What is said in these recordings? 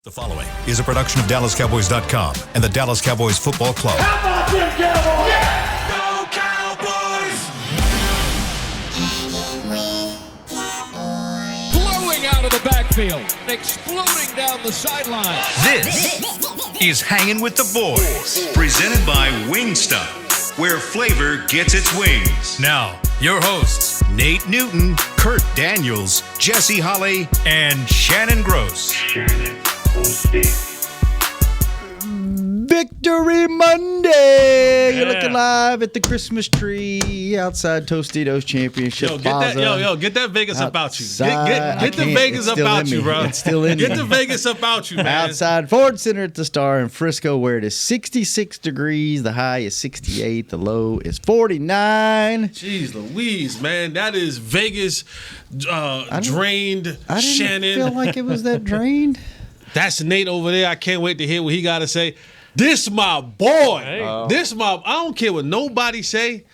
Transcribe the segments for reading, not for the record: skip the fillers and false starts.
The following is a production of DallasCowboys.com and the Dallas Cowboys Football Club. How about them Cowboys? Yeah! Go Cowboys! Blowing out of the backfield, exploding down the sideline. This is Hangin' with the Boys, presented by Wingstop, where flavor gets its wings. Now, your hosts, Nate Newton, Kurt Daniels, Jesse Holley, and Shannon Gross. Victory Monday! You're looking live at the Christmas tree outside Tostitos Championship Plaza. Get that Vegas about you. Outside. Get the Vegas about you, bro. It's still in Get me. the Vegas about you, man. Outside Ford Center at the Star in Frisco, where it is 66 degrees. The high is 68. The low is 49. Jeez Louise, man. That is Vegas drained. I didn't Shannon. feel like it was that drained. That's Nate over there. I can't wait to hear what he got to say. This my boy. Hey. I don't care what nobody say.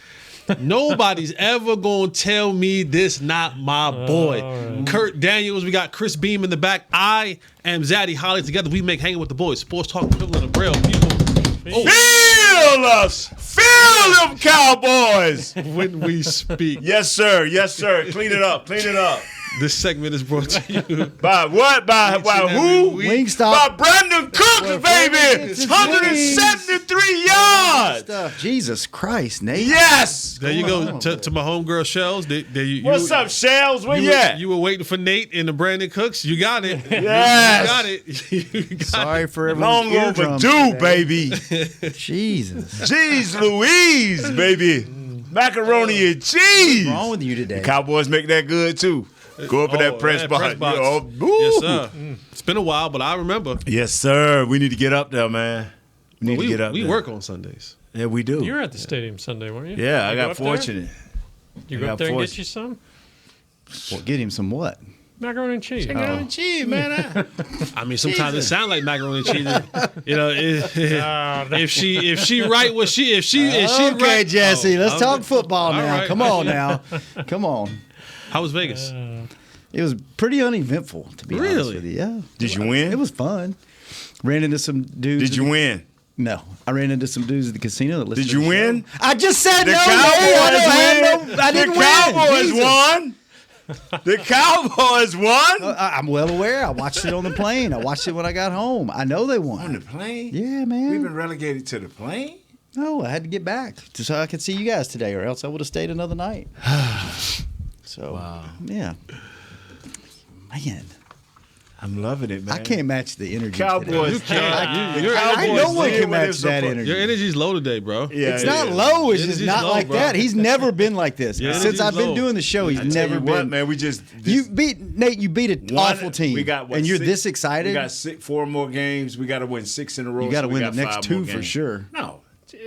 Nobody's ever going to tell me this not my boy. Right. Kurt Daniels, we got Chris Beam in the back. I am Zaddy Holly. Together we make Hanging with the Boys. Sports Talk, equivalent of Braille. People. Feel us! Feel them Cowboys! When we speak. Yes, sir. Yes, sir. Clean it up. Clean it up. This segment is brought to you by what? By who? Wingstop. By Brandon Cooks, baby. 173 yards. Jesus Christ, Nate. Yes. There you go. To my homegirl Shells. What's up, Shells? Where you at? You were waiting for Nate and the Brandon Cooks. You got it. Yes. You got it. Sorry for everyone's long overdue, baby. Jesus. Jeez Louise, baby. Macaroni and cheese. What's wrong with you today? The Cowboys make that good, too. Go up in that press box. Yes, sir. It's been a while, but I remember. Yes, sir. We need to get up there, man. We work on Sundays. Yeah, we do. You were at the stadium Sunday, weren't you? Yeah, I got fortunate. You go up there and get you some? Well, get him some what? Macaroni and cheese. Macaroni and cheese, man. I mean, sometimes it sounds like macaroni and cheese. You know, if she right what she if she right. Jesse, let's talk football now. Right. Come on now. Come on. How was Vegas? It was pretty uneventful, to be honest with you. Yeah. Did you win? It was fun. Ran into some dudes. Did you win? No. I ran into some dudes at the casino that listened Did you win? I just said the no. Cowboys I didn't the win. Cowboys won. The Cowboys won. I'm well aware. I watched it on the plane. I watched it when I got home. I know they won. On the plane? Yeah, man. We've been relegated to the plane? No, I had to get back just so I could see you guys today, or else I would have stayed another night. So, yeah. Man. I'm loving it, man. I can't match the energy. Cowboys. No one can match that energy. Your energy's low today, bro. Yeah, it's not low. It's just not low, like bro. that. He's never been like this. Since I've been doing the show, he's never been. What, man, we just you beat Nate. You beat an awful team. We got and you're this excited. We got 4 more games. We got to win 6 in a row. You got to win the next 2 for for sure. No,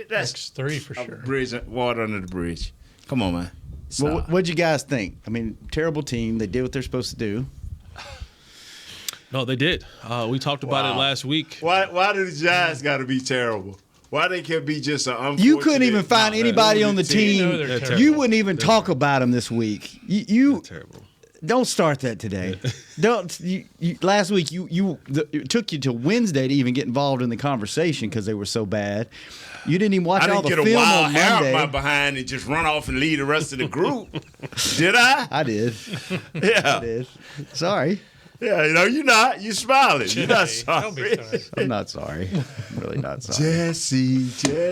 that's next 3 for sure. Bridge, water under the bridge. Come on, man. Well, what'd you guys think? I mean, terrible team. They did what they're supposed to do. No, they did. We talked about it last week. Why do the Giants got to be terrible? Why they can't be just an unfortunate? You couldn't even find anybody on the team. You wouldn't even talk about them this week. You terrible. Don't start that today. Don't. Last week it took you till Wednesday to even get involved in the conversation because they were so bad. You didn't even watch all the film on Monday. I didn't get a wild hair up my behind and just run off and lead the rest of the group. Did I? I did. Yeah. I did. Sorry. Yeah, you're not. You're smiling. You're not sorry. Don't be sorry. I'm not sorry. I'm really not sorry. Jesse.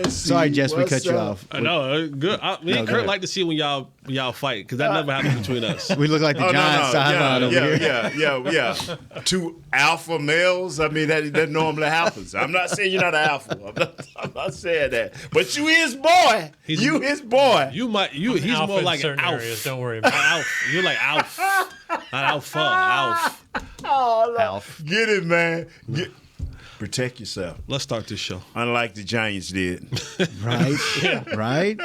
Sorry, Jess, we cut you off. I know. Good. Me and Kurt like to see when y'all fight because that never happens between us. We look like the Giants sideline over here. Yeah. 2 alpha males. I mean, that normally happens. I'm not saying you're not an alpha. I'm not saying that. But you his boy. His boy. He's Alpha more like an Alf. Alf. Don't worry about it. Alf. You're like Alf. Not Alpha. Alf. Oh, Alf. Get it, man. Protect yourself. Let's start this show. Unlike the Giants did. Right? Right?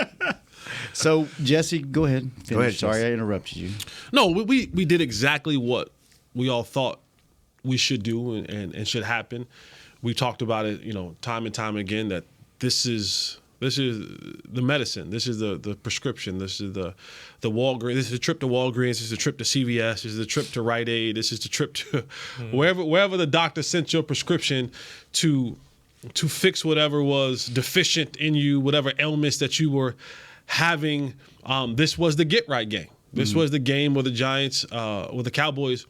So, Jesse, go ahead. Finish. Go ahead, Sorry, Jesse. I interrupted you. No, we did exactly what we all thought we should do and should happen. We talked about it, time and time again, that this is This is the medicine. This is the prescription. This is the Walgreens. This is a trip to Walgreens. This is a trip to CVS. This is a trip to Rite Aid. This is the trip to wherever the doctor sent your prescription to fix whatever was deficient in you, whatever ailments that you were having. This was the get right game. This was the game where the Giants, where the Cowboys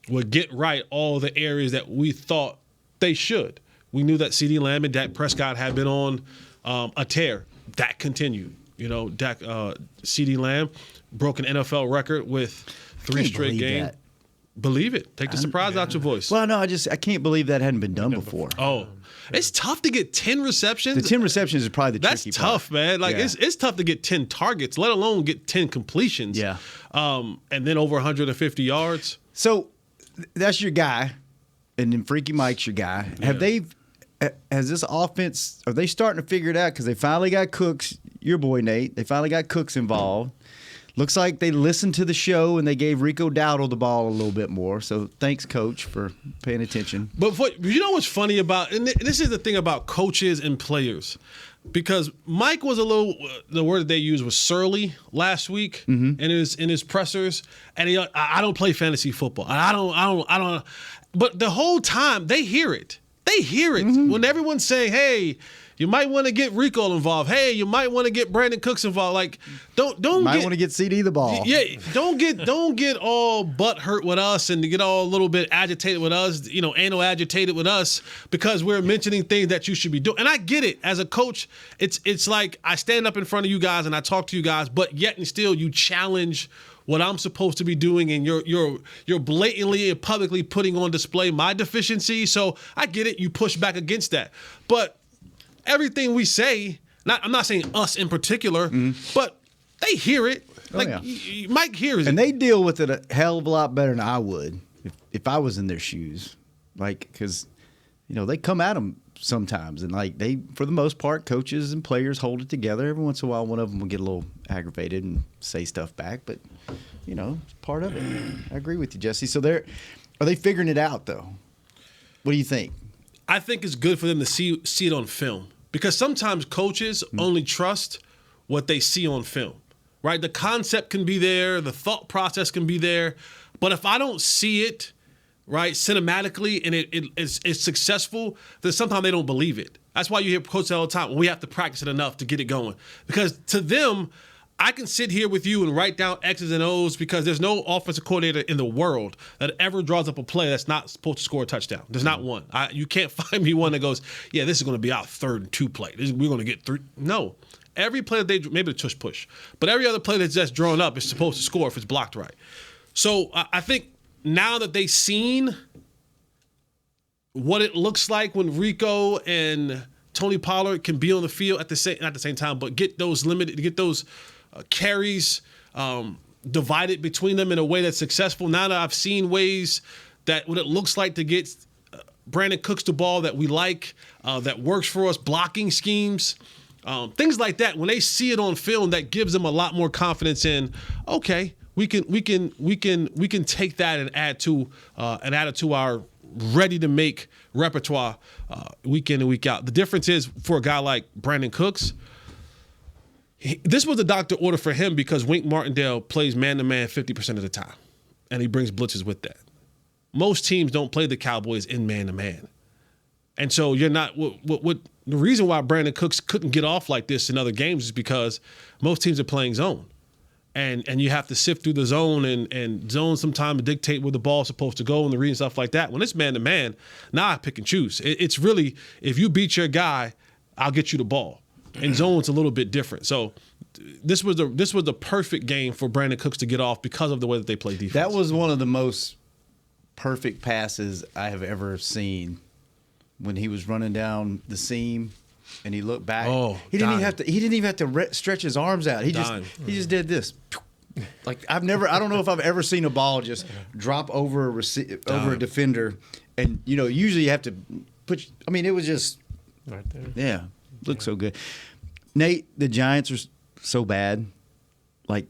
would get right all the areas that we thought they should. We knew that CeeDee Lamb and Dak Prescott had been on a tear. That continued. CeeDee Lamb broke an NFL record with 3 straight games. Believe it. Take the surprise out your voice. Well, no, I can't believe that hadn't been done before. Oh, it's tough to get 10 receptions. The 10 receptions is probably the tricky That's part. tough, man. Like it's tough to get 10 targets, let alone get 10 completions. Yeah. And then over 150 yards. So that's your guy, and then Freaky Mike's your guy. Yeah. Has this offense, are they starting to figure it out? Because they finally got Cooks, your boy Nate, they finally got Cooks involved. Looks like they listened to the show and they gave Rico Dowdle the ball a little bit more. So thanks, Coach, for paying attention. But you know what's funny about, and this is the thing about coaches and players, because Mike was a little, the word that they used was surly last week in his pressers, and I don't play fantasy football. I don't. But the whole time they hear it. They hear it when everyone's saying, "Hey, you might want to get Rico involved. Hey, you might want to get Brandon Cooks involved." Like, don't might want to get CeeDee the ball. Yeah, don't get all butt hurt with us and to get all a little bit agitated with us. Anal agitated with us because we're mentioning things that you should be doing. And I get it. As a coach, it's like I stand up in front of you guys and I talk to you guys, but yet and still you challenge what I'm supposed to be doing, and you're blatantly and publicly putting on display my deficiency. So I get it. You push back against that, but everything we say, I'm not saying us in particular, but they hear it. Mike hears it. And they deal with it a hell of a lot better than I would if I was in their shoes. Because, they come at them sometimes. And, they, for the most part, coaches and players hold it together. Every once in a while, one of them will get a little aggravated and say stuff back. But, it's part of it. I agree with you, Jesse. So are they figuring it out, though? What do you think? I think it's good for them to see it on film, because sometimes coaches only trust what they see on film, right? The concept can be there, the thought process can be there, but if I don't see it, right, cinematically, and it's successful, then sometimes they don't believe it. That's why you hear coaches all the time, well, we have to practice it enough to get it going, because to them, I can sit here with you and write down X's and O's, because there's no offensive coordinator in the world that ever draws up a play that's not supposed to score a touchdown. There's not one. You can't find me one that goes, yeah, this is going to be our 3rd and 2 play. We're going to get 3. No. Every play that maybe the tush push, but every other play that's just drawn up is supposed to score if it's blocked right. So I think now that they've seen what it looks like when Rico and Tony Pollard can be on the field not at the same time, but get those carries divided between them in a way that's successful. Now that I've seen ways that what it looks like to get Brandon Cooks the ball that we like, that works for us, blocking schemes, things like that. When they see it on film, that gives them a lot more confidence in, okay, we can take that and add it to our ready to make repertoire week in and week out. The difference is for a guy like Brandon Cooks, this was a doctor order for him because Wink Martindale plays man-to-man 50% of the time, and he brings blitzes with that. Most teams don't play the Cowboys in man-to-man. And so you're not what the reason why Brandon Cooks couldn't get off like this in other games is because most teams are playing zone. And you have to sift through the zone, and zone sometimes dictate where the ball's supposed to go and the read and stuff like that. When it's man-to-man, now I pick and choose. It's really, if you beat your guy, I'll get you the ball. And zone's a little bit different. So this was the perfect game for Brandon Cooks to get off because of the way that they play defense. That was one of the most perfect passes I have ever seen when he was running down the seam and he looked back. Oh, he didn't even have to stretch his arms out. He just did this. Like I don't know if I've ever seen a ball just drop over a defender, and usually you have to put. I mean, it was just Right there. Yeah, looked so good. Nate, the Giants are so bad. Like,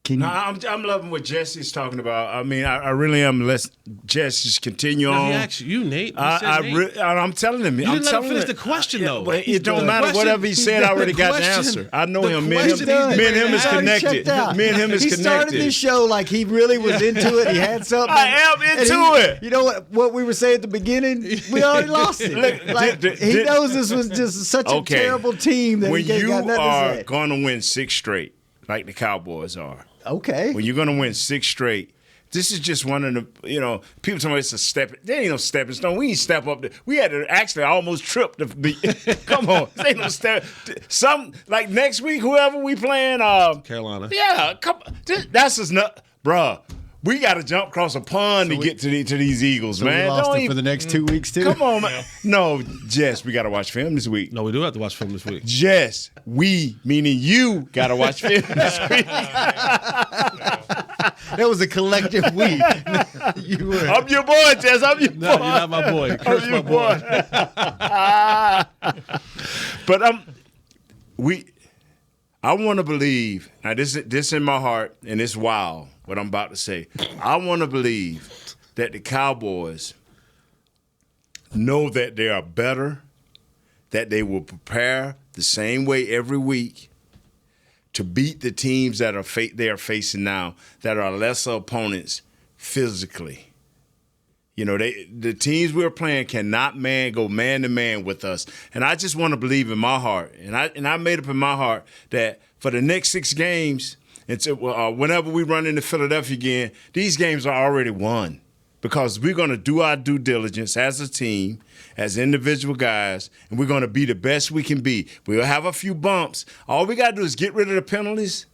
Can you? No, I'm loving what Jesse's talking about. I mean, I really am. Let's Jesse just continue No, on. he asked you, Nate. He said Nate. I'm telling him. You I'm didn't let him telling finish him. the question, though. Well, it don't matter. question- Whatever he said, I already got the question- answer. I know the him. Me and question him, he's me and him bringing is out- connected. Checked out. Me and him is he connected. started this show like he really was into it. He had something. I am and into it. You know what we were saying at the beginning? We already lost it. Like, he knows this was just such a terrible team that when he ain't you got nothing are to say. going to win 6 straight, like the Cowboys are. Okay. When you're going to win 6 straight, this is just one of the, people tell me it's a step. There ain't no stepping stone. We ain't step up. We had to actually almost trip the come on. There ain't no step. Like next week, whoever we playing. Carolina. Yeah, come on. That's just not, bruh. We got to jump across a pond to get to these Eagles, So man. we lost Don't it even- for the next 2 weeks too. Come on, man. No, Jess, we got to watch film this week. No, we do have to watch film this week. Jess, we, meaning you, got to watch film this week. That was a collective we. You were. I'm your boy, Jess. I'm your boy. No, you're not my boy. Curse I'm my your boy. But I want to believe. Now this in my heart, and it's wild what I'm about to say. I want to believe that the Cowboys know that they are better, that they will prepare the same way every week to beat the teams that they are facing now, that are lesser opponents physically. The teams we're playing cannot go man to man with us. And I just want to believe in my heart. And I made up in my heart that for the next 6 games, whenever we run into Philadelphia again, these games are already won. Because we're going to do our due diligence as a team, as individual guys, and we're going to be the best we can be. We'll have a few bumps. All we got to do is get rid of the penalties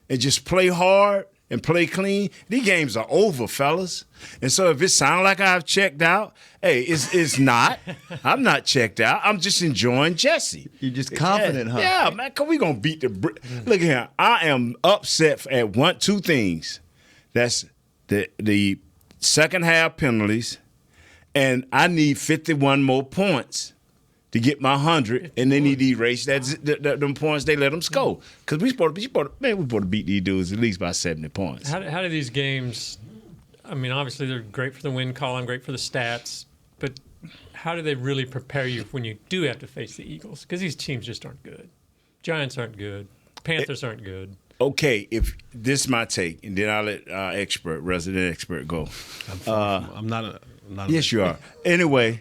and just play hard and play clean. These games are over, fellas. And so if it sounds like I've checked out, hey, it's not. I'm not checked out. I'm just enjoying Jesse. You're just confident, huh? Yeah, man, because we're going to beat the Look here, I am upset at 2 things. That's the second half penalties, and I need 51 more points to get my 100, and they need to erase them points they let them score. Because we supposed to beat these dudes at least by 70 points. How do these games? I mean, obviously they're great for the win column, great for the stats, but how do they really prepare you when you do have to face the Eagles? Because these teams just aren't good. Giants aren't good. Panthers aren't good. Okay, if this is my take, and then I'll let resident expert go. I'm not. Yes, you are. Anyway,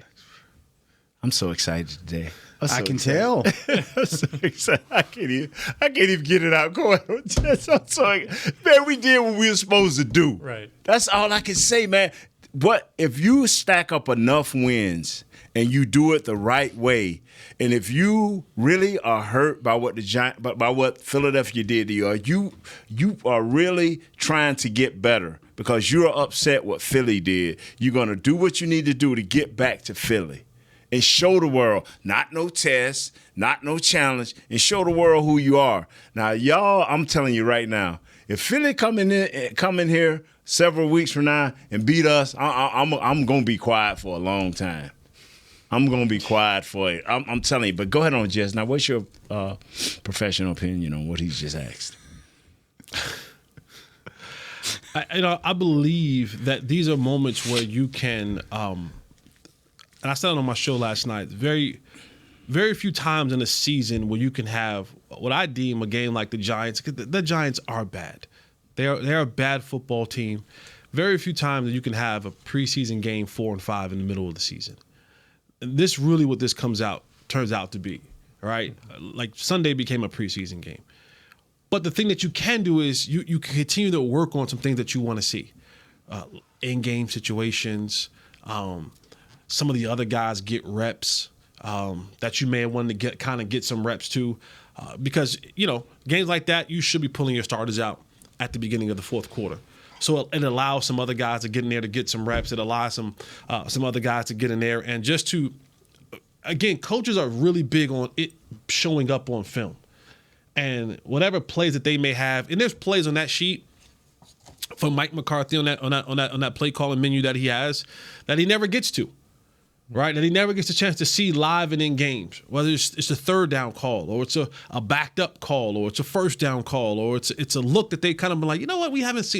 I'm so excited today. I can tell. I'm so excited. I can't even get it out. Go ahead. I'm sorry. Man, we did what we were supposed to do. Right. That's all I can say, man. But if you stack up enough wins and you do it the right way, and if you really are hurt by what by what Philadelphia did to you, you are really trying to get better because you're upset what Philly did. You're gonna do what you need to do to get back to Philly. And show the world, not no test, not no challenge, and show the world who you are. Now, y'all, I'm telling you right now, if Philly come in here several weeks from now and beat us, I'm gonna be quiet for a long time. I'm gonna be quiet for it. I'm telling you. But go ahead on, Jess. Now, what's your professional opinion on what he's just asked? I believe that these are moments where you can. And I said it on my show last night, very, very few times in a season where you can have what I deem a game like the Giants. The Giants are bad. They're a bad football team. Very few times that you can have a preseason game 4 and 5 in the middle of the season. And this really what this turns out to be, right? Like Sunday became a preseason game. But the thing that you can do is you can continue to work on some things that you want to see. In-game situations, some of the other guys get reps that you may want to get some reps to, because games like that you should be pulling your starters out at the beginning of the fourth quarter. So it allows some other guys to get in there to get some reps. It allows some other guys to get in there and just to, again, coaches are really big on it showing up on film, and whatever plays that they may have, and there's plays on that sheet for Mike McCarthy on that play calling menu that he has that he never gets to. right, that he never gets a chance to see live and in games, whether it's a third down call or it's a backed up call or it's a first down call or it's a look that they kind of been like, you know what, we haven't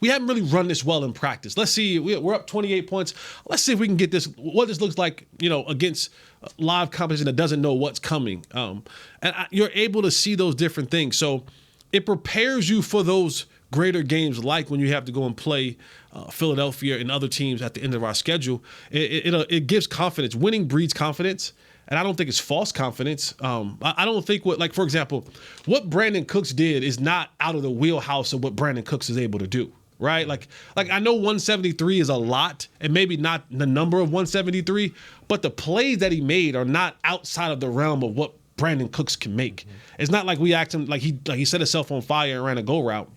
really run this well in practice. Let's see, we're up 28 points. Let's see if we can get what this looks like, against live competition that doesn't know what's coming. You're able to see those different things. So it prepares you for those greater games, like when you have to go and play Philadelphia and other teams at the end of our schedule. It gives confidence. Winning breeds confidence, and I don't think it's false confidence. I don't think for example, what Brandon Cooks did is not out of the wheelhouse of what Brandon Cooks is able to do. Right? Like I know 173 is a lot, and maybe not the number of 173, but the plays that he made are not outside of the realm of what Brandon Cooks can make. Mm-hmm. It's not like we asked him like he set himself on fire and ran a go route.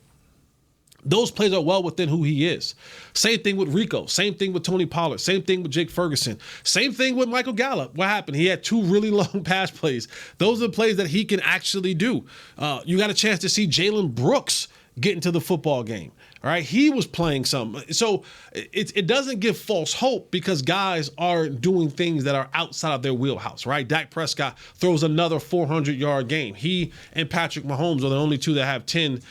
Those plays are well within who he is. Same thing with Rico. Same thing with Tony Pollard. Same thing with Jake Ferguson. Same thing with Michael Gallup. What happened? He had 2 really long pass plays. Those are the plays that he can actually do. You got a chance to see Jalen Brooks get into the football game. All right, he was playing some. So it doesn't give false hope because guys are doing things that are outside of their wheelhouse, right? Dak Prescott throws another 400-yard game. He and Patrick Mahomes are the only 2 that have 10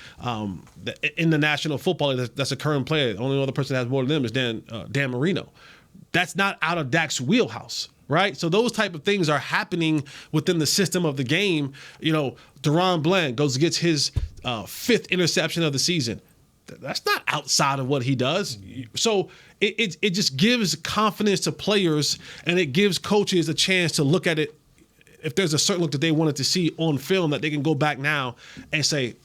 in the National Football League. That's a current player. The only other person that has more than them is Dan Marino. That's not out of Dak's wheelhouse. Right? So those type of things are happening within the system of the game. Deron Bland gets his 5th interception of the season. That's not outside of what he does. So it just gives confidence to players, and it gives coaches a chance to look at it. If there's a certain look that they wanted to see on film, that they can go back now and say,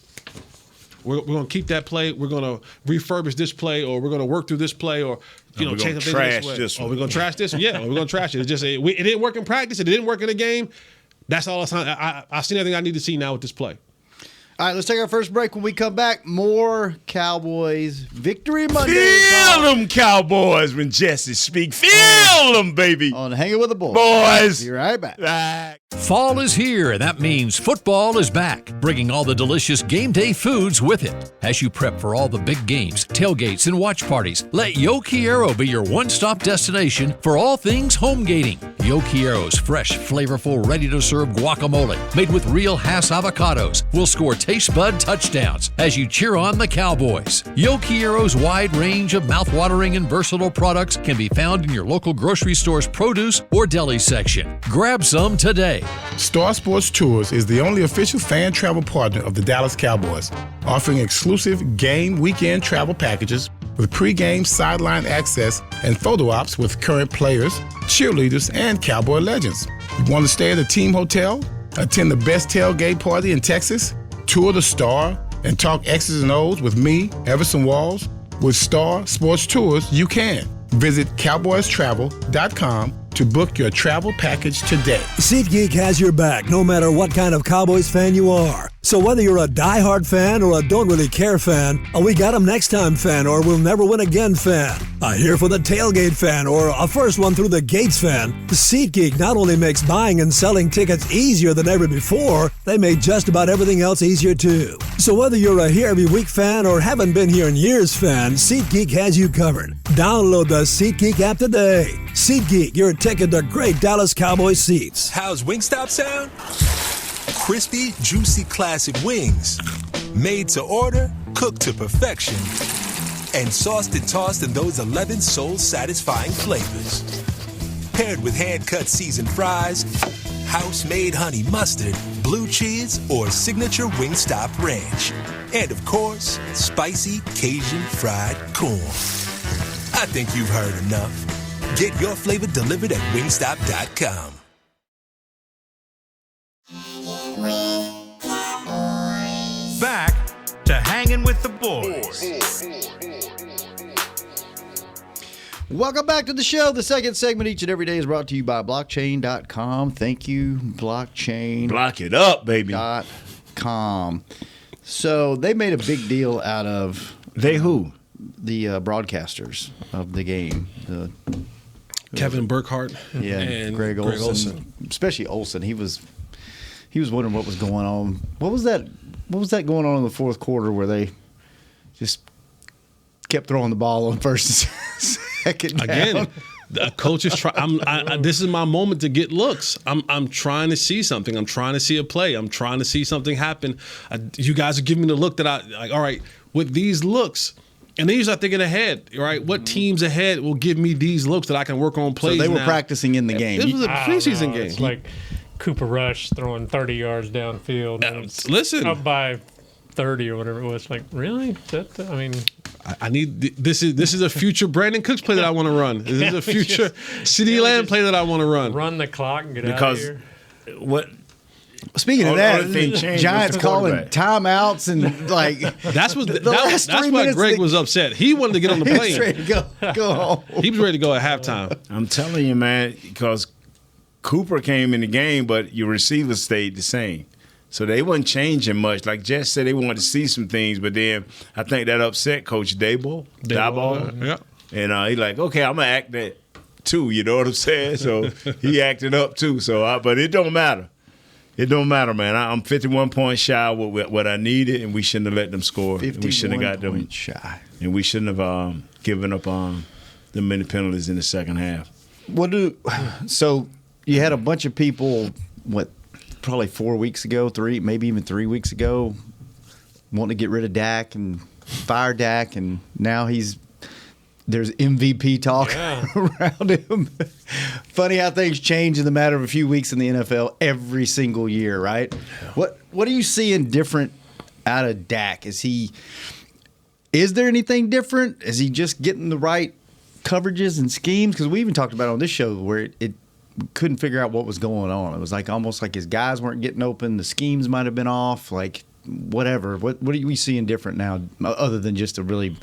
we're going to keep that play. We're going to refurbish this play, or we're going to work through this play, or change the thing this way. This or one. we're going to trash this one. Yeah, we're going to trash it. It didn't work in practice. It didn't work in the game. That's all. I've seen everything I need to see now with this play. All right, let's take our first break. When we come back, more Cowboys Victory Monday. Feel them Cowboys when Jesse speak. Feel them, baby. On Hanging with the Boys. Boys. Be right back. Fall is here, and that means football is back, bringing all the delicious game day foods with it. As you prep for all the big games, tailgates, and watch parties, let Yo Quiero be your one-stop destination for all things home gating. Yo Quiero's fresh, flavorful, ready-to-serve guacamole, made with real Hass avocados, will score taste bud touchdowns as you cheer on the Cowboys. Yo Quiero's wide range of mouth-watering and versatile products can be found in your local grocery store's produce or deli section. Grab some today. Star Sports Tours is the only official fan travel partner of the Dallas Cowboys, offering exclusive game weekend travel packages with pre-game sideline access and photo ops with current players, cheerleaders, and Cowboy legends. You want to stay at a team hotel, attend the best tailgate party in Texas, tour the Star, and talk X's and O's with me, Everson Walls? With Star Sports Tours, you can. Visit cowboystravel.com to book your travel package today. SeatGeek has your back no matter what kind of Cowboys fan you are. So whether you're a diehard fan or a don't really care fan, a we got 'em next time fan or we'll never win again fan, a here for the tailgate fan or a first one through the gates fan, SeatGeek not only makes buying and selling tickets easier than ever before, they made just about everything else easier too. So whether you're a here every week fan or haven't been here in years fan, SeatGeek has you covered. Download the SeatGeek app today. SeatGeek, your ticket to great Dallas Cowboys seats. How's Wingstop sound? Crispy, juicy, classic wings. Made to order, cooked to perfection. And sauced and tossed in those 11 soul-satisfying flavors. Paired with hand-cut seasoned fries, house-made honey mustard, blue cheese, or signature Wingstop ranch. And of course, spicy Cajun fried corn. I think you've heard enough. Get your flavor delivered at wingstop.com. Back to Hanging with the Boys. Welcome back to the show. The second segment each and every day is brought to you by blockchain.com. Thank you, blockchain. Block it up, baby. .com. So they made a big deal out of They who? the broadcasters of the game. Kevin Burkhardt And Greg Olsen. Especially Olsen. He was wondering what was going on. What was that going on in the fourth quarter where they just kept throwing the ball on first and second down? Again, A coach is trying. This is my moment to get looks. I'm trying to see something. I'm trying to see a play. I'm trying to see something happen. You guys are giving me the look that I like. All right, with these looks, and then you start thinking ahead. Right, what teams ahead will give me these looks that I can work on plays? So they were now. Practicing in the game. This was a preseason game. It's like Cooper Rush throwing 30 yards downfield. Listen, up by 30 or whatever it was. Like, really? I need this is a future Brandon Cooks play that I want to run. This is a future CeeDee Lamb play that I want to run. Run the clock and get out of here. What? Speaking of that, Giants calling timeouts and like that's why Greg was upset. He wanted to get on the plane. He was ready to go home. He was ready to go at halftime. I'm telling you, man, because Cooper came in the game, but your receivers stayed the same. So they wasn't changing much. Like Jess said, they wanted to see some things, but then I think that upset Coach Daboll. Yeah. And he's like, okay, I'm going to act that too, you know what I'm saying? So he acted up too. So, but it don't matter. It don't matter, man. I'm 51 points shy of what I needed, and we shouldn't have let them score. 51 we shouldn't have got them shy. And we shouldn't have given up the many penalties in the second half. So you had a bunch of people, probably 4 weeks ago, maybe even 3 weeks ago, wanting to get rid of Dak and fire Dak, and now there's MVP talk around him. Funny how things change in the matter of a few weeks in the NFL every single year, right? Yeah. What are you seeing different out of Dak? Is there anything different? Is he just getting the right coverages and schemes? Because we even talked about it on this show where it couldn't figure out what was going on. It was like almost like his guys weren't getting open. The schemes might have been off. Like whatever. What are we seeing different now, other than just a really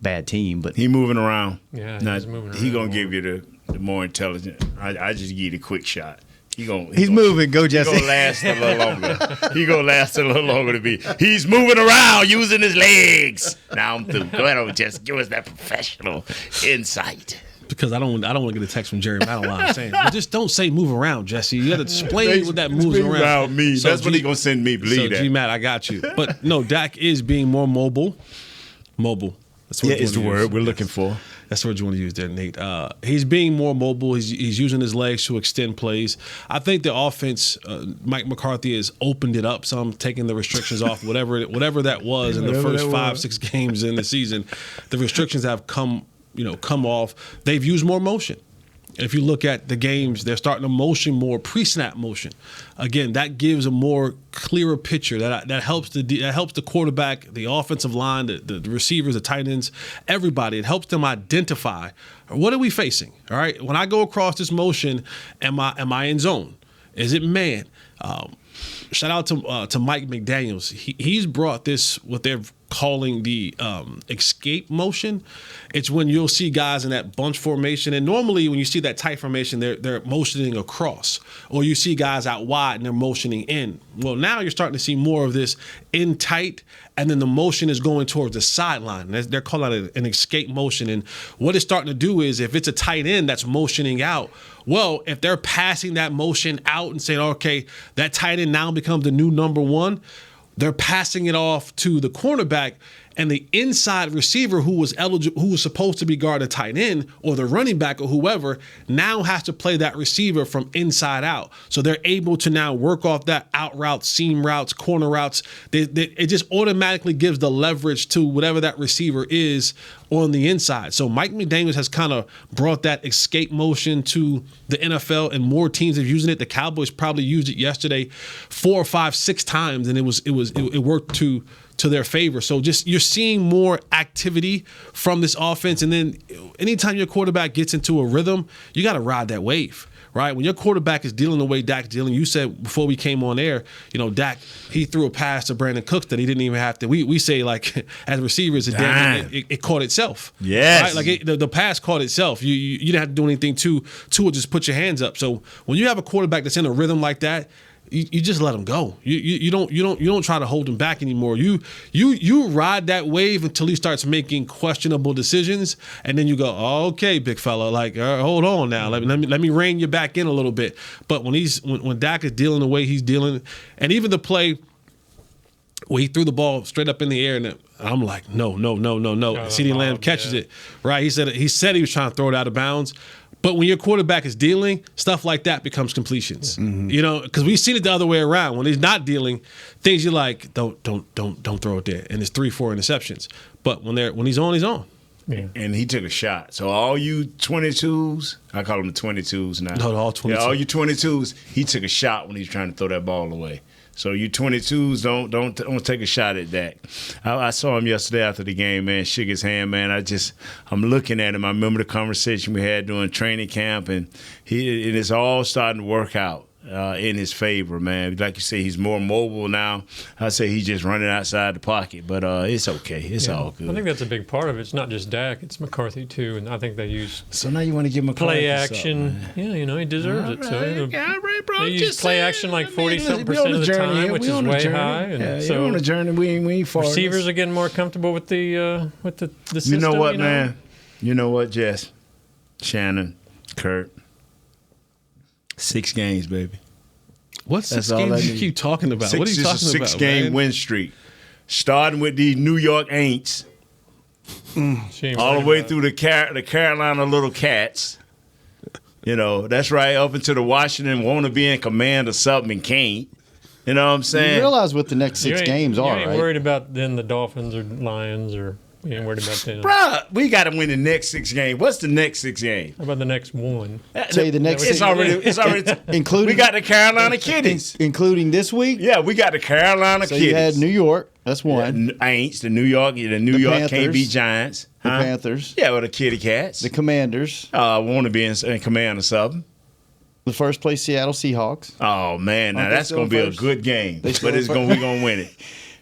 bad team? But he moving around. Yeah, he's moving around. He gonna give you the more intelligent. I just give you the quick shot. He's moving. Go, Jesse. He gonna last a little longer. He gonna last a little longer to be. He's moving around using his legs. Now I'm through. Go ahead, Jesse. Give us that professional insight. Because I don't want to get a text from Jerry Madeline saying, just don't say move around, Jesse. You got to explain what that moves around. Me. So that's what he gonna send me. Believe that. G-Matt, I got you. But no, Dak is being more mobile. Mobile. That's what it's the word we're looking for. That's what you want to use there, Nate. He's being more mobile. He's using his legs to extend plays. I think the offense, Mike McCarthy has opened it up some, taking the restrictions off, whatever that was in the first 5-6 games in the season. The restrictions have come off. They've used more motion. If you look at the games, they're starting to motion more, pre-snap motion. Again, that gives a more clearer picture. That helps the quarterback, the offensive line, the receivers, the tight ends, everybody. It helps them identify, what are we facing? All right, when I go across this motion, am I in zone? Is it man? Shout out to Mike McDaniels. He's brought this, what they're calling the escape motion. It's when you'll see guys in that bunch formation, and normally when you see that tight formation, they're motioning across, or you see guys out wide and they're motioning in. Well, now you're starting to see more of this in tight, and then the motion is going towards the sideline. They're calling it an escape motion, and what it's starting to do is if it's a tight end that's motioning out, well, if they're passing that motion out and saying, okay, that tight end now becomes the new number one, they're passing it off to the cornerback, and the inside receiver who was supposed to be guard a tight end, or the running back or whoever, now has to play that receiver from inside out. So they're able to now work off that out route, seam routes, corner routes. It just automatically gives the leverage to whatever that receiver is on the inside. So Mike McDaniels has kind of brought that escape motion to the NFL, and more teams are using it. The Cowboys probably used it yesterday 4 or 5, 6 times, and it worked to their favor. So just you're seeing more activity from this offense, and then anytime your quarterback gets into a rhythm, you got to ride that wave. Right? When your quarterback is dealing the way Dak's dealing, you said before we came on air, Dak, he threw a pass to Brandon Cooks that he didn't even have to. We say, like, as receivers, it caught itself. Yes. Right? Like the pass caught itself. You didn't have to do anything to it. Just put your hands up. So when you have a quarterback that's in a rhythm like that, you just let him go. You don't try to hold him back anymore. You ride that wave until he starts making questionable decisions, and then you go, oh, okay, big fella, like hold on now, let me rein you back in a little bit. But when Dak is dealing the way he's dealing, and even the play where he threw the ball straight up in the air, and I'm like, no. CeeDee Lamb catches it, right? He said he was trying to throw it out of bounds. But when your quarterback is dealing, stuff like that becomes completions. You know, because we've seen it the other way around. When he's not dealing, things you're like, don't throw it there, and it's 3-4 interceptions. But when he's on, he's on. Yeah. And he took a shot. So all you 22s, I call them the 22s now. No, all 22s. Yeah, all you 22s, he took a shot when he was trying to throw that ball away. So you 22s, don't take a shot at Dak. I saw him yesterday after the game, man. Shook his hand, man. I'm looking at him. I remember the conversation we had during training camp, and it's all starting to work out in his favor, man. Like you say, he's more mobile now. I say he's just running outside the pocket, but it's okay. It's all good. I think that's a big part of it. It's not just Dak; it's McCarthy too, and I think they use. So now you want to give McCarthy play action? Yeah, you know he deserves it. So bro, they use play action like 40-something% of the time, which is way high. And so on a journey. We ain't far. Receivers are getting more comfortable with the system. You know what, man? You know what, Jess, Shannon, Kurt. 6 games, baby. What 6 games you keep talking about? What are you talking about? 6-game win streak. Starting with the New York Aints. All the way through the Carolina Little Cats. You know, that's right, up into the Washington want to be in command of something and can't. You know what I'm saying? You realize what the next 6 games are, right? You ain't worried about then the Dolphins or Lions or you ain't worried about them. Bruh, we got to win the next 6 games. What's the next 6 games? How about the next one? Say the next. It's already including. We got the Carolina Kitties, including this week. Yeah, we got the Carolina Kitties. You had New York. That's one. Aints, the New York Panthers, can't be Giants. The Panthers. Yeah, well, the Kitty Cats. The Commanders. Want to be in command of something. The first place Seattle Seahawks. Oh man, now that's gonna be a good game, but we're gonna win it.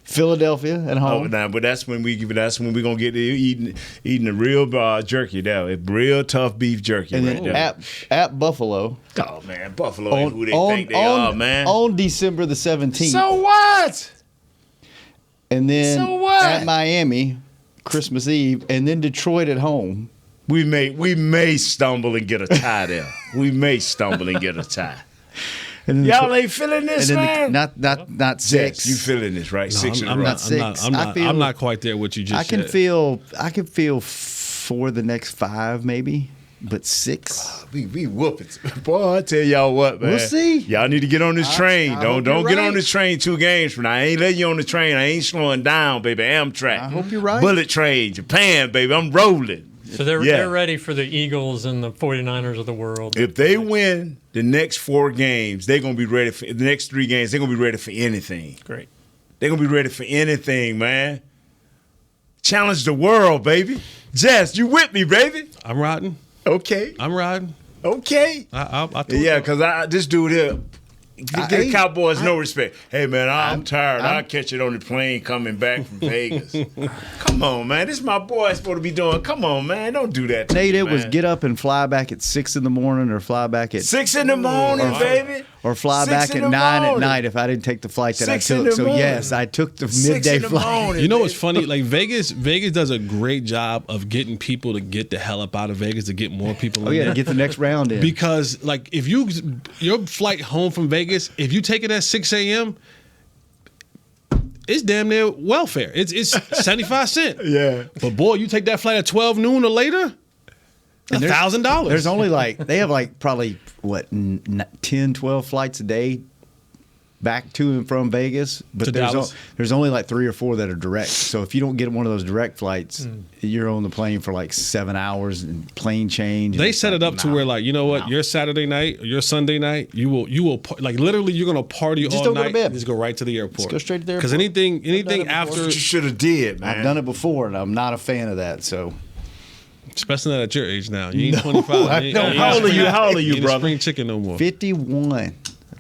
Philadelphia at home. Oh, nah, but that's when we're gonna get to eating the real jerky there. It's real tough beef jerky. And right then there. at Buffalo. Oh man, Buffalo ain't who they think they are, man. On December the 17th. So what? And then at Miami, Christmas Eve, and then Detroit at home. We may stumble and get a tie there. We may stumble and get a tie. Y'all ain't feeling this, man. Not 6. Yes, you feeling this, right? No, 6 in a row. Not 6. I'm not quite there. What you just said. I can feel for the next 5 maybe, but 6. We whoop it, boy. I tell y'all what, man. We'll see. Y'all need to get on this train. Don't get on right. this train 2 games from now. I ain't letting you on the train. I ain't slowing down, baby. Amtrak. I hope you're right. Bullet train, Japan, baby. I'm rolling. So they're ready for the Eagles and the 49ers of the world. If they win the next 4 games, they're going to be ready for the next 3 games. They're going to be ready for anything. Great. They're going to be ready for anything, man. Challenge the world, baby. Jess, you with me, baby? I'm riding. Okay. I'm riding. Okay. Because this dude here, get the Cowboys no respect. Hey, man, I'm tired. I'll catch it on the plane coming back from Vegas. Come on, man. This is my boy supposed to be doing. Come on, man. Don't do that to Nate, me, it man. was get up and fly back at 6 in the morning or fly back at 6 in the morning, baby. Or fly back at 9 at night if I didn't take the flight that I took. So, yes, I took the midday flight. You know what's funny? Like Vegas does a great job of getting people to get the hell up out of Vegas to get more people in there. To get the next round in. Because, like, if your flight home from Vegas, if you take it at 6 a.m., it's damn near welfare. It's 75 cents. Yeah. But, boy, you take that flight at 12 noon or later, $1,000. There's only they have probably 10, 12 flights a day back to and from Vegas, but there's only 3 or 4 that are direct. So if you don't get one of those direct flights, you're on the plane for 7 hours and plane change. They set it up to where you know what, your Saturday night or your Sunday night, you will literally you're gonna party just all don't night. Go to bed. Just go right to the airport. Just go straight to the airport. Because anything after, That's what you should have did, man. I've done it before, and I'm not a fan of that. So. Especially not at your age now. You ain't 25. How old are you, brother? Spring chicken no more. 51. I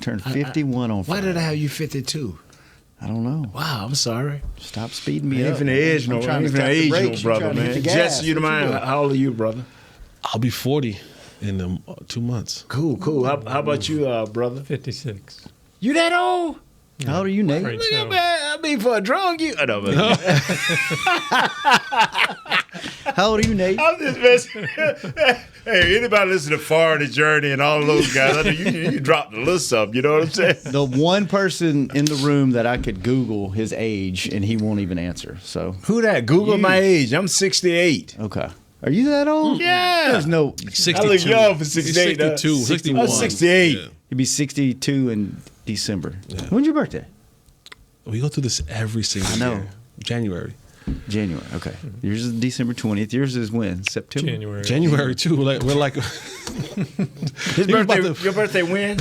turned 51 on Friday. Why did I have you 52? I don't know. Wow, I'm sorry. Stop speeding me up. Ain't age no brother, man. Jesse, you the mind? How old are you, brother? I'll be 40 in 2 months. Cool. How about you, brother? 56. You that old? How old are you, Nate? I mean, for a drug, you. How old are you, Nate? I'm just messing. Hey, anybody listen to Far the Journey and all of those guys? I know you dropped a little something. You know what I'm saying? The one person in the room that I could Google his age and he won't even answer. So who that? Google my age. I'm 68. Okay. Are you that old? Yeah. There's no. 62. I look young for 68. 62, 61. 68. Yeah. You'd be 62 in December. When's your birthday? We go through this every single year. January. January. Okay. Yours is December 20th. Yours is when? September. January too. We're like. His birthday. Your birthday when?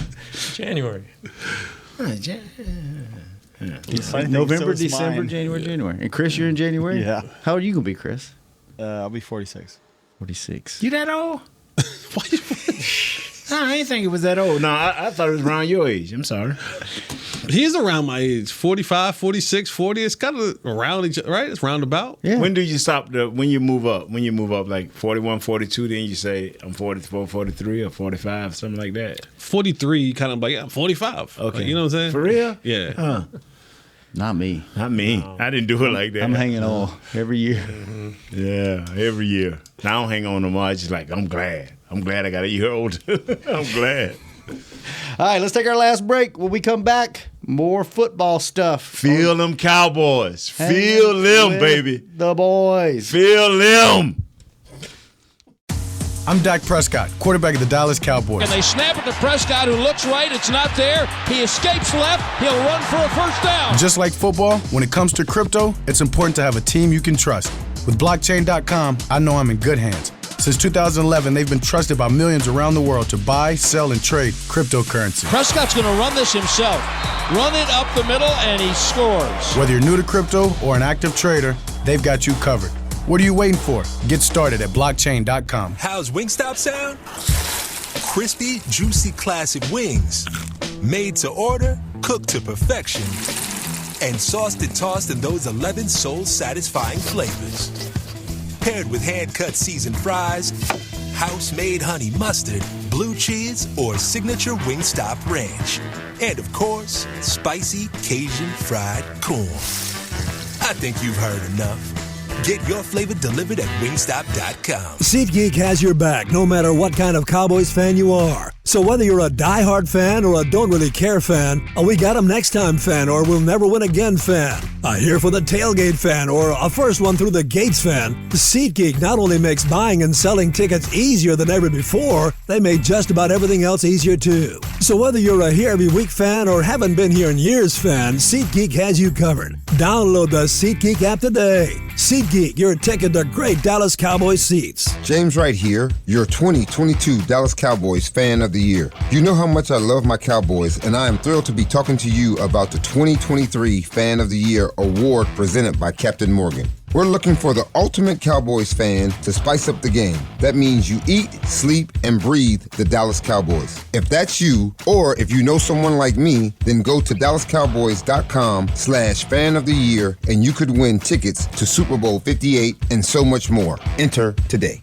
January. November, December, January. And Chris, you're in January? Yeah. How old are you going to be, Chris? I'll be 46. 46. You that old? I didn't think it was that old. No, I thought it was around your age. I'm sorry. He's around my age, 45, 46, 40. It's kind of around each other, right? It's roundabout. Yeah. When do you stop when you move up? When you move up like 41, 42, then you say I'm 44, 43 or 45, something like that. 43, kind of like, yeah, I'm 45. Okay. Like, you know what I'm saying? For real? Yeah. Huh. Not me. Not me. I didn't do it like that. I'm hanging on every year. Yeah, every year. Now I don't hang on no more. I just like, I'm glad. I got a year older. I'm glad. All right, let's take our last break. When we come back, more football stuff. Feel them Cowboys. Feel them, baby. The boys. Feel them. I'm Dak Prescott, quarterback of the Dallas Cowboys. And they snap it to Prescott, who looks right. It's not there. He escapes left. He'll run for a first down. Just like football, when it comes to crypto, it's important to have a team you can trust. With blockchain.com, I know I'm in good hands. Since 2011, they've been trusted by millions around the world to buy, sell, and trade cryptocurrency. Prescott's going to run this himself. Run it up the middle, and he scores. Whether you're new to crypto or an active trader, they've got you covered. What are you waiting for? Get started at blockchain.com. How's Wingstop sound? Crispy, juicy, classic wings. Made to order, cooked to perfection. And sauced and tossed in those 11 soul-satisfying flavors. Paired with hand-cut seasoned fries, house-made honey mustard, blue cheese, or signature Wingstop ranch. And, of course, spicy Cajun fried corn. I think you've heard enough. Get your flavor delivered at wingstop.com. SeatGeek has your back no matter what kind of Cowboys fan you are. So whether you're a diehard fan or a don't really care fan, a we got 'em next time fan or we'll never win again fan, a here for the tailgate fan or a first one through the gates fan, SeatGeek not only makes buying and selling tickets easier than ever before, they make just about everything else easier too. So whether you're a here every week fan or haven't been here in years fan, SeatGeek has you covered. Download the SeatGeek app today. SeatGeek, your ticket to great Dallas Cowboys seats. James Wright here, your 2022 Dallas Cowboys Fan of the Year. You know how much I love my Cowboys, and I am thrilled to be talking to you about the 2023 Fan of the Year award presented by Captain Morgan. We're looking for the ultimate Cowboys fan to spice up the game. That means you eat, sleep, and breathe the Dallas Cowboys. If that's you, or if you know someone like me, then go to DallasCowboys.com/fan of the year, and you could win tickets to Super Bowl 58 and so much more. Enter today.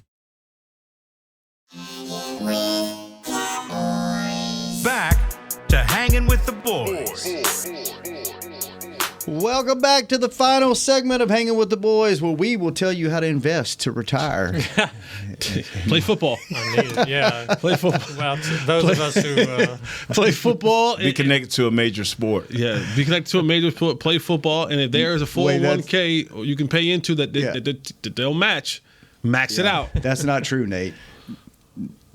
Back to Hanging with the Boys. Welcome back to the final segment of Hanging with the Boys, where we will tell you how to invest to retire. Play football. Yeah. Play football. Well, to those of us who play football. Be connected to a major sport. Yeah, be connected to a major sport, play football, and if there is a 401k you can pay into that they'll max it out. That's not true, Nate.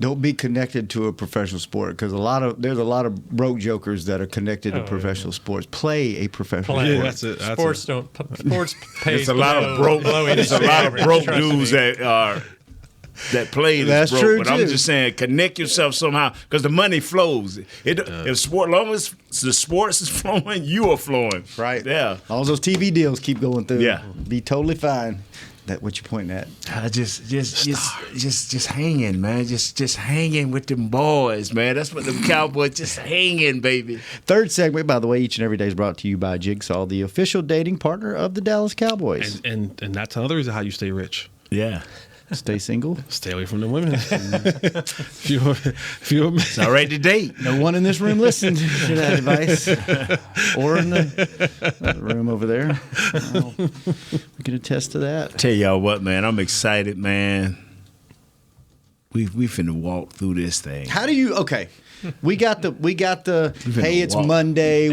Don't be connected to a professional sport because there's a lot of broke jokers that are connected to professional sports. Play a professional sport. Yeah, that's it. Sports pay. There's a lot of broke. There's a lot of broke dudes that play this broke. True but too. I'm just saying, connect yourself somehow because the money flows. If sport, long as the sports is flowing, you are flowing. Right. Yeah. All those TV deals keep going through. Yeah. Be totally fine. That what you pointing at? Just hanging, man. Just hanging with them boys, man. That's what them Cowboys just hanging, baby. Third segment, by the way, each and every day is brought to you by Jigsaw, the official dating partner of the Dallas Cowboys. And that's another reason how you stay rich. Yeah. Stay single. Stay away from the women. if you're it's all right to date. No one in this room listened to that advice, or in the room over there. We can attest to that. Tell y'all what, man. I'm excited, man. we finna walk through this thing. How do you? Okay, we got the. Hey, it's Monday.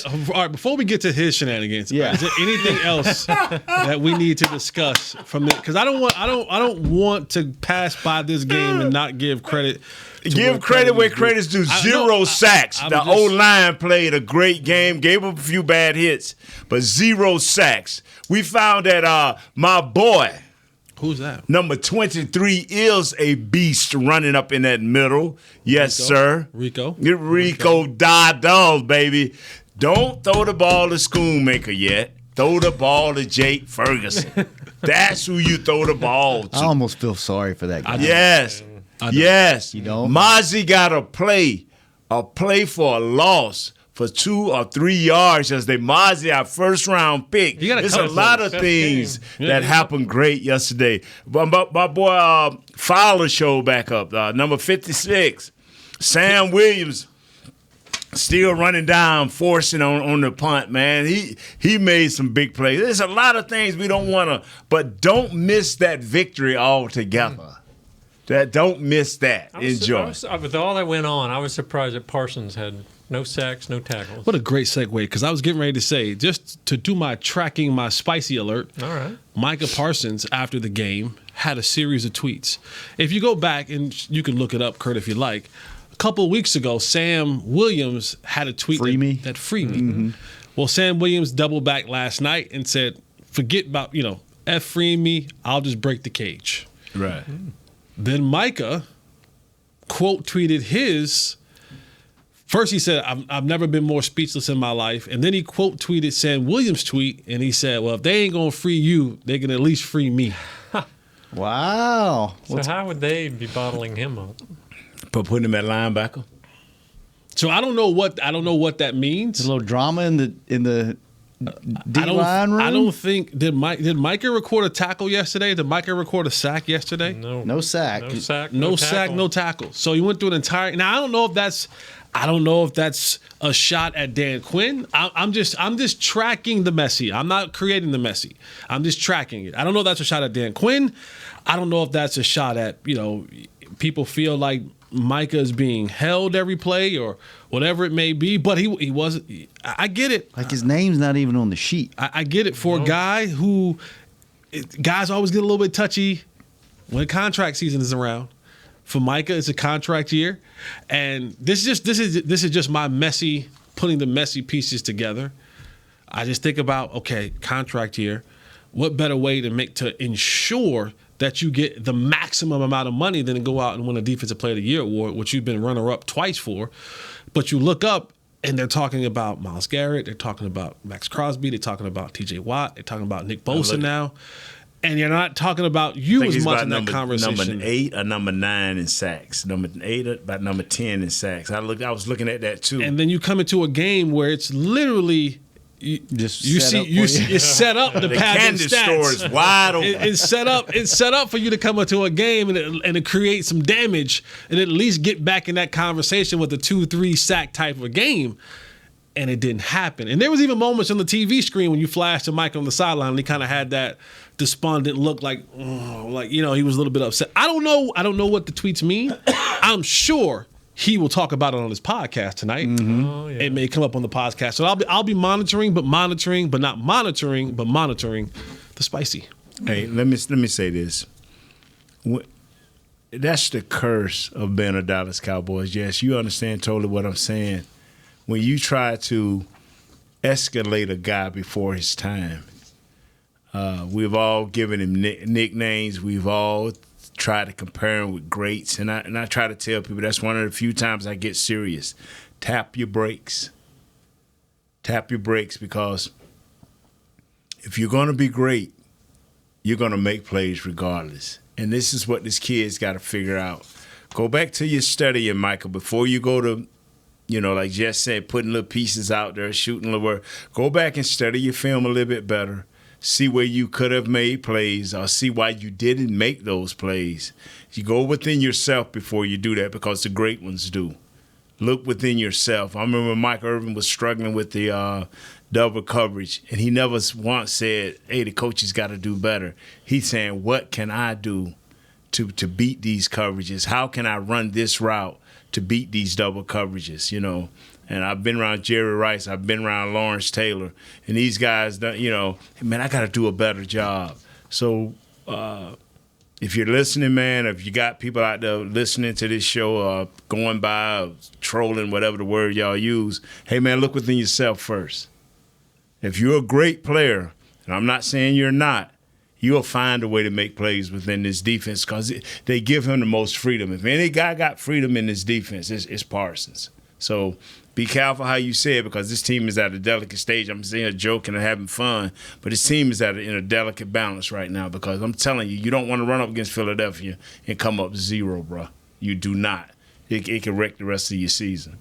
All right, before we get to his shenanigans, is there anything else that we need to discuss from it? Because I don't want to pass by this game and not give credit. Give credit where credit's due. Zero sacks. The O-line played a great game, gave up a few bad hits, but 0 sacks. We found that my boy, who's that? Number 23 is a beast running up in that middle. Yes, sir. Rico Dog, baby. Don't throw the ball to Schoonmaker yet. Throw the ball to Jake Ferguson. That's who you throw the ball to. I almost feel sorry for that guy. Yes. Yes. You know? Mozzie got a play for a loss for 2 or 3 yards as they Mozzie, our first round pick. There's a lot of things that happened great yesterday. But my boy Fowler showed back up, number 56. Sam Williams still running down, forcing on the punt, man. He made some big plays. There's a lot of things we don't want to, but don't miss that victory altogether. Don't miss that. Enjoy. With all that went on, I was surprised that Parsons had no sacks, no tackles. What a great segue, because I was getting ready to say, just to do my spicy alert, all right. Micah Parsons, after the game, had a series of tweets. If you go back, and you can look it up, Kurt, if you like, a couple of weeks ago, Sam Williams had a tweet that freed me. Mm-hmm. Well, Sam Williams doubled back last night and said, forget about, F freeing me, I'll just break the cage. Right. Then Micah quote tweeted his. First he said, I've never been more speechless in my life. And then he quote tweeted Sam Williams' tweet, and he said, well, if they ain't going to free you, they can at least free me. Wow. So how would they be bottling him up? But putting him at linebacker? So I don't know what that means. A little drama in the D-line room? I don't think did Micah record a tackle yesterday? Did Micah record a sack yesterday? No sack. No sack, no tackle. So he went through an entire. Now I don't know if that's a shot at Dan Quinn. I'm just tracking the messy. I'm not creating the messy. I'm just tracking it. I don't know if that's a shot at Dan Quinn. I don't know if that's a shot at people feel like Micah is being held every play or whatever it may be, but he wasn't. I get it. Like his name's not even on the sheet. I get it for a guy who guys always get a little bit touchy when contract season is around. For Micah, it's a contract year, and this is just my putting the messy pieces together. I just think about contract year. What better way to ensure that you get the maximum amount of money than to go out and win a Defensive Player of the Year award, which you've been runner-up twice for. But you look up, and they're talking about Myles Garrett. They're talking about Max Crosby. They're talking about T.J. Watt. They're talking about Nick Bosa now. And you're not talking about you as much in that conversation. Number 8 or number 9 in sacks. Number 8 about number 10 in sacks. I was looking at that too. And then you come into a game where it's literally it's set up to pad them stats. The candy store is wide open. It's set up for you to come into a game and to create some damage and at least get back in that conversation with a 2-3 sack type of game. And it didn't happen. And there was even moments on the TV screen when you flashed to Mike on the sideline and he kind of had that despondent look like he was a little bit upset. I don't know what the tweets mean. I'm sure he will talk about it on his podcast tonight. Mm-hmm. Oh, yeah. It may come up on the podcast. So I'll be monitoring the spicy. Hey, let me say this. That's the curse of being a Dallas Cowboys. Yes, you understand totally what I'm saying. When you try to escalate a guy before his time, we've all given him nicknames. We've all tried to compare him with greats. And I try to tell people that's one of the few times I get serious. Tap your brakes. Tap your brakes, because if you're going to be great, you're going to make plays regardless. And this is what this kid's got to figure out. Go back to your studying, Michael, before you go to, like Jess said, putting little pieces out there, shooting a little. Go back and study your film a little bit better. See where you could have made plays or see why you didn't make those plays. You go within yourself before you do that, because the great ones do. Look within yourself. I remember Mike Irvin was struggling with the double coverage, and he never once said, hey, the coach has got to do better. He's saying, what can I do to beat these coverages? How can I run this route to beat these double coverages? You know, and I've been around Jerry Rice, I've been around Lawrence Taylor, and these guys, you know, man, I got to do a better job. So if you're listening, man, if you got people out there listening to this show, going by, trolling, whatever the word y'all use, hey, man, look within yourself first. If you're a great player, and I'm not saying you're not, you'll find a way to make plays within this defense because they give him the most freedom. If any guy got freedom in this defense, it's Parsons. So be careful how you say it because this team is at a delicate stage. I'm saying a joke and having fun, but this team is in a delicate balance right now because I'm telling you, you don't want to run up against Philadelphia and come up 0, bro. You do not. It can wreck the rest of your season.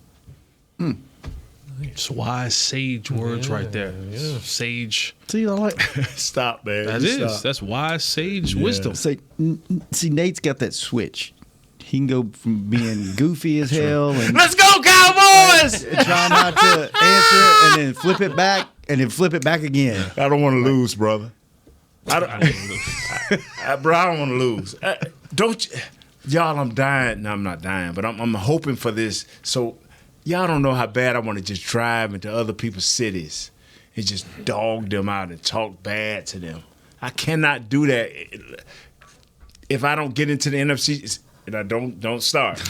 It's wise, sage words right there. Yeah. Sage. See, I like. Stop, man. That is. That's wise, sage wisdom. See, Nate's got that switch. He can go from being goofy as hell and let's go Cowboys! Try not to answer and then flip it back and then flip it back again. I don't want to lose, brother. Bro, I don't want to lose. Don't y'all? I'm dying. No, I'm not dying, but I'm hoping for this. So y'all don't know how bad I want to just drive into other people's cities and just dog them out and talk bad to them. I cannot do that if I don't get into the NFC. And I don't start.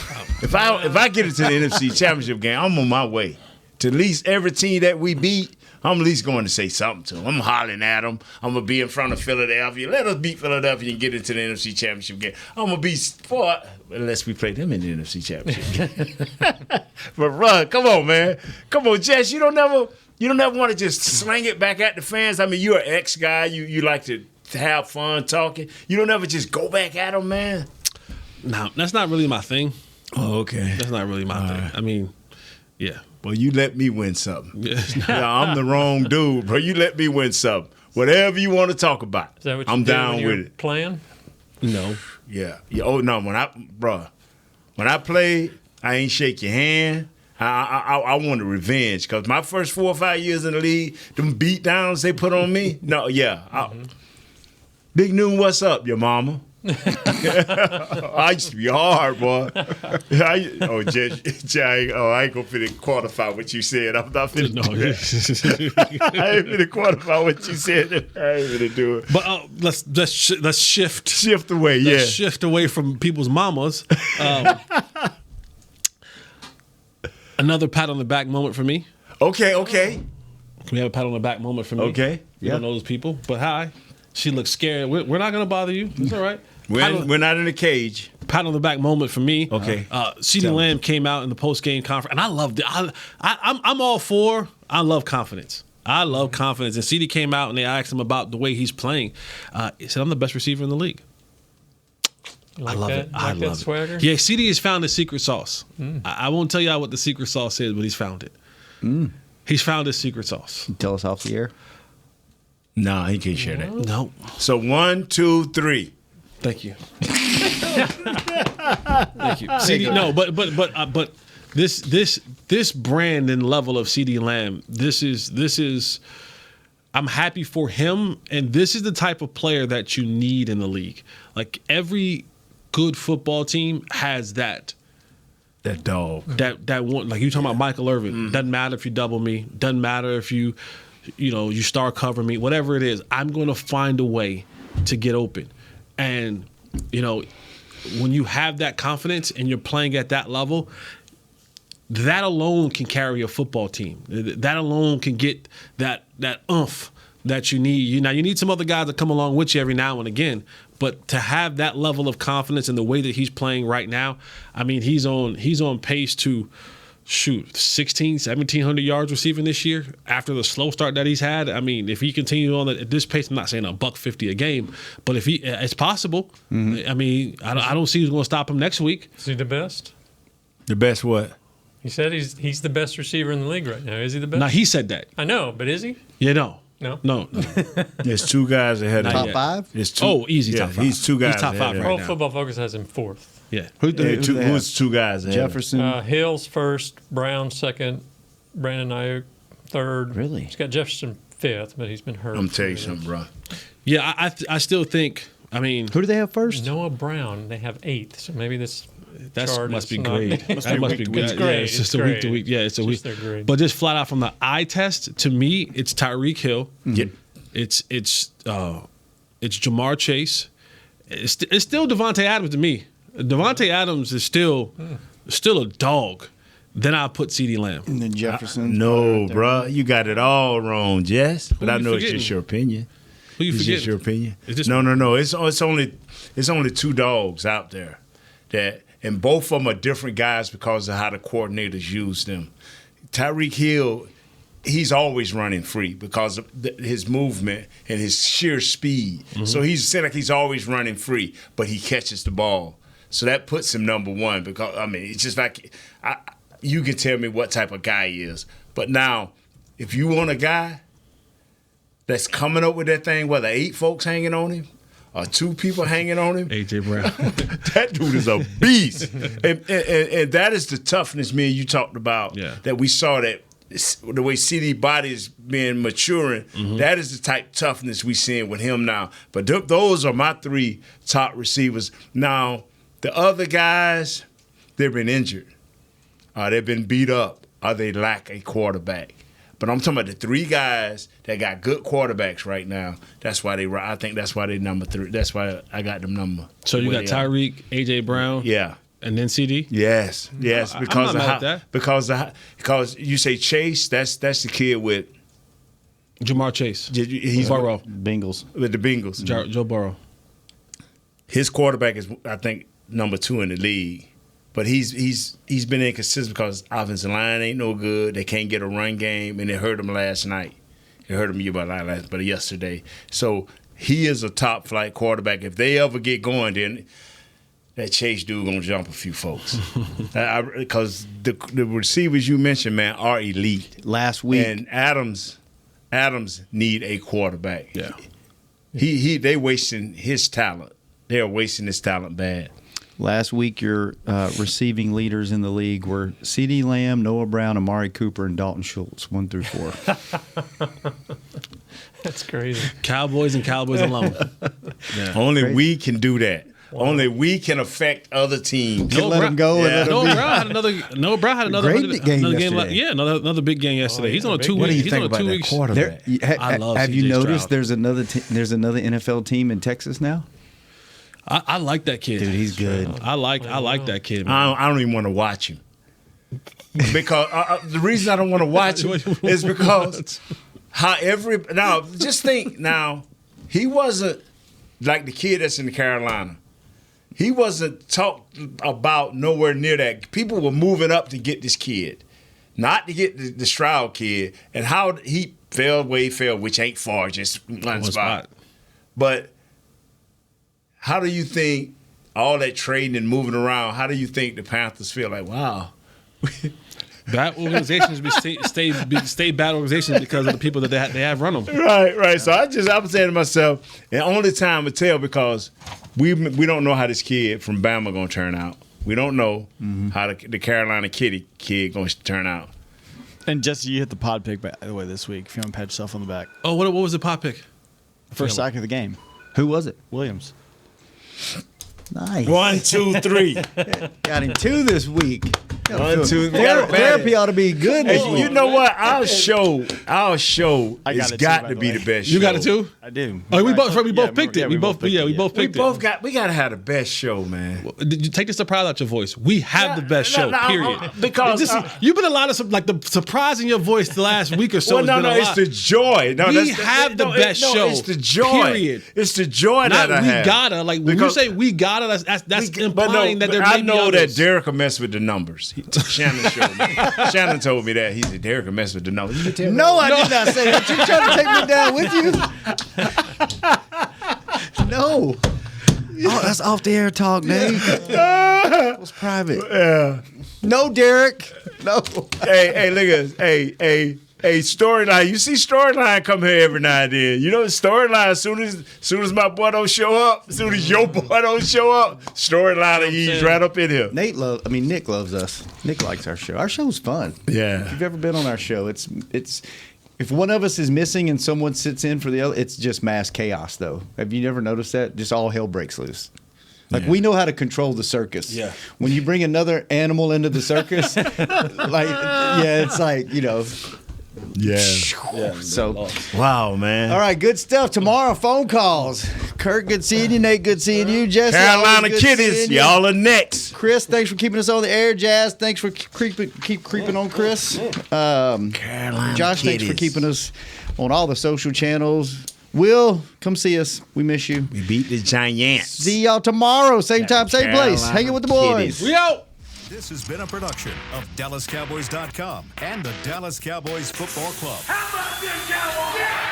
If I get into the NFC Championship game, I'm on my way. To at least every team that we beat, I'm at least going to say something to them. I'm hollering at them. I'm going to be in front of Philadelphia. Let us beat Philadelphia and get into the NFC Championship game. I'm going to be sport unless we play them in the NFC Championship game. But Run, come on, man. Come on, Jess. You don't never want to just slang it back at the fans. I mean, you're an ex-guy. You like to have fun talking. You don't ever just go back at them, man. No, that's not really my thing. Oh, okay. That's not really my thing. Right. I mean, yeah. Well, you let me win something. I'm the wrong dude, bro. You let me win something. Whatever you want to talk about, is that what I'm you down when with you're it. Playing? No. Yeah. Oh no. When I play, I ain't shake your hand. I wanted revenge because my first 4 or 5 years in the league, them beat downs they put on me. No, yeah. Big Noon, what's up, your mama? I used to be hard, boy. I ain't gonna fit quantify what you said. I'm not finna do that. I ain't finna quantify what you said. I ain't finna do it. But let's shift away. Let's shift away from people's mamas. Another pat on the back moment for me. Okay. Can we have a pat on the back moment for me? Okay. You don't know those people, but hi. She looks scared. We're not gonna bother you. It's all right. We're not in a cage. Pat on the back moment for me. Okay. CeeDee Lamb came out in the post game conference, and I loved it. I'm all for. I love confidence. I love confidence. And CeeDee came out and they asked him about the way he's playing. He said, "I'm the best receiver in the league." Like I love that, it. I love swagger? it. Yeah, CeeDee has found his secret sauce. I won't tell you what the secret sauce is, but he's found it. He's found his secret sauce. Tell us off the air. No, he can't share that. No. So 1, 2, 3. Thank you. Thank you. CeeDee, no, but this brand and level of CeeDee Lamb, this is I'm happy for him, and this is the type of player that you need in the league. Like every good football team has that dog. That one, like you talking about Michael Irvin. Doesn't matter if you double me, doesn't matter if you star cover me, whatever it is, I'm going to find a way to get open. And, when you have that confidence and you're playing at that level, that alone can carry a football team. That alone can get that oomph that you need. Now, you need some other guys to come along with you every now and again, but to have that level of confidence in the way that he's playing right now, I mean, he's on pace to shoot 1,700 yards receiving this year after the slow start that he's had. I mean, if he continues on at this pace, I'm not saying $150 a game, but if it's possible. I mean, I don't see who's going to stop him next week. Is he the best? The best what? He said he's the best receiver in the league right now. Is he the best? No, he said that. I know, but is he? Yeah, no. No. There's 2 guys ahead of top him. 5? It's 2. Oh, easy top 5. He's 2 guys. He's top 5 ahead right Pro now. Football Focus has him 4th. Yeah. Who's 2 guys ahead? Jefferson. Hill's 1st, Brown 2nd, Brandon Ayuk 3rd. Really? He's got Jefferson 5th, but he's been hurt. I'm telling you something, bro. Yeah, I still think I mean, who do they have first? Noah Brown. They have 8th. So maybe this chart must be is not- great. That must be good. It's Yeah, great. it's just a week to week. Yeah, it's a week. Their grade. But just flat out from the eye test, to me, it's Tyreek Hill. Yeah. It's Jamar Chase. It's still Devontae Adams to me. Devontae Adams is still a dog. Then I put CeeDee Lamb. And then Jefferson. No, bruh. You got it all wrong, Jess. But I you know it's forgetting? just your opinion. Who you It's forgetting? just your opinion. Is this- No. It's only 2 dogs out there and both of them are different guys because of how the coordinators use them. Tyreek Hill, he's always running free because of his movement and his sheer speed. Mm-hmm. So he's like he's always running free, but he catches the ball. So that puts him number 1 because it's just like you can tell me what type of guy he is. But now, if you want a guy that's coming up with that thing, whether 8 folks hanging on him or 2 people hanging on him, A.J. Brown. that dude is a beast. and that is the toughness me and you talked about, that we saw that the way CD body is being maturing, that is the type of toughness we seeing with him now. But those are my 3 top receivers. Now, the other guys, they've been injured. They've been beat up, or they lack a quarterback. But I'm talking about the 3 guys that got good quarterbacks right now. That's why I think that's why they number 3. That's why I got them number. So you got Tyreek, A.J. Brown, and then CD. Yes, because I'm not mad at that. because you say Chase. That's the kid with Jamar Chase. He's Burrow. Bengals. With the Bengals. Joe Burrow. His quarterback is, I think, number 2 in the league. But he's been inconsistent because offensive line ain't no good. They can't get a run game, and it hurt him last night. It hurt him but yesterday. So he is a top flight quarterback. If they ever get going, then that Chase dude gonna jump a few folks. Because the receivers you mentioned, man, are elite. Last week, and Adams need a quarterback. Yeah, they wasting his talent. They are wasting his talent bad. Last week, your receiving leaders in the league were CeeDee Lamb, Noah Brown, Amari Cooper, and Dalton Schultz, 1 through 4. That's crazy. Cowboys and Cowboys alone. Yeah. Only we can do that. Wow. Only we can affect other teams. Let them go. Yeah. Noah Brown had another great game yesterday. Another big game yesterday. He's on a 2 week. What do you think about that quarterback? I love. Have you CJ noticed Stroud. there's another NFL team in Texas now? I like that kid. Dude, he's good. I like that kid. Man. I don't even want to watch him because the reason I don't want to watch him is because just think now, he wasn't like the kid that's in the Carolina. He wasn't talked about nowhere near that. People were moving up to get this kid, not to get the Stroud kid, and how he fell where he fell, which ain't far, just one spot. But how do you think all that trading and moving around, how do you think the Panthers feel like, wow? Bad organizations stay bad organizations because of the people that they have run them. Right. So I'm saying to myself, and only time will tell because we don't know how this kid from Bama going to turn out. We don't know how the Carolina kid going to turn out. And Jesse, you hit the pod pick, by the way, this week. If you want to pat yourself on the back. Oh, what was the pod pick? First sack of the game. Who was it? Williams. Nice. 1, 2, 3. Got him 2 this week. 1, 2. Therapy ought to be good this week. You know what? Our show has got to be the best show. You got it too? I do. Oh, we both picked it. We both picked it. We got to have the best show, man. Did you take the surprise out your voice? We have the best show. Period. Because you've been a lot of the surprise in your voice the last week or so. It's the joy. We have the best show. It's the joy. Period. It's the joy Not that I have. We gotta when you say we gotta. That's implying that there may I be know others. that Derek will mess with the numbers. Shannon showed me. Shannon told me that. He said Derek will mess with the numbers. You tell me. No, I did not say that. You trying to take me down with you? No. Oh, that's off the air talk, Nate. It was private. Yeah. No, Derek. No. Hey, look at this. Hey, storyline. You see storyline come here every now and then. You know, storyline, as soon as my boy don't show up, as soon as your boy don't show up, storyline will ease right up in here. Nick loves us. Nick likes our show. Our show's fun. Yeah. If you've ever been on our show, it's If one of us is missing and someone sits in for the other, it's just mass chaos, though. Have you never noticed that? Just all hell breaks loose. Like, we know how to control the circus. Yeah. When you bring another animal into the circus, it's like, Yeah. So, Wow, man. all right, good stuff. Tomorrow, phone calls. Kurt, good seeing you. Nate, good seeing you. Jesse, Carolina always good Kitties, seeing you. y'all are next. Chris, thanks for keeping us on the air. Jazz, thanks for keep creeping on Chris. Carolina Josh, thanks for Kitties. keeping us on all the social channels. Will, come see us. We miss you. We beat the Giants. See y'all tomorrow. Same time, same place. Carolina Hanging with the boys. Kitties. We out. This has been a production of DallasCowboys.com and the Dallas Cowboys Football Club. How about this, Cowboys?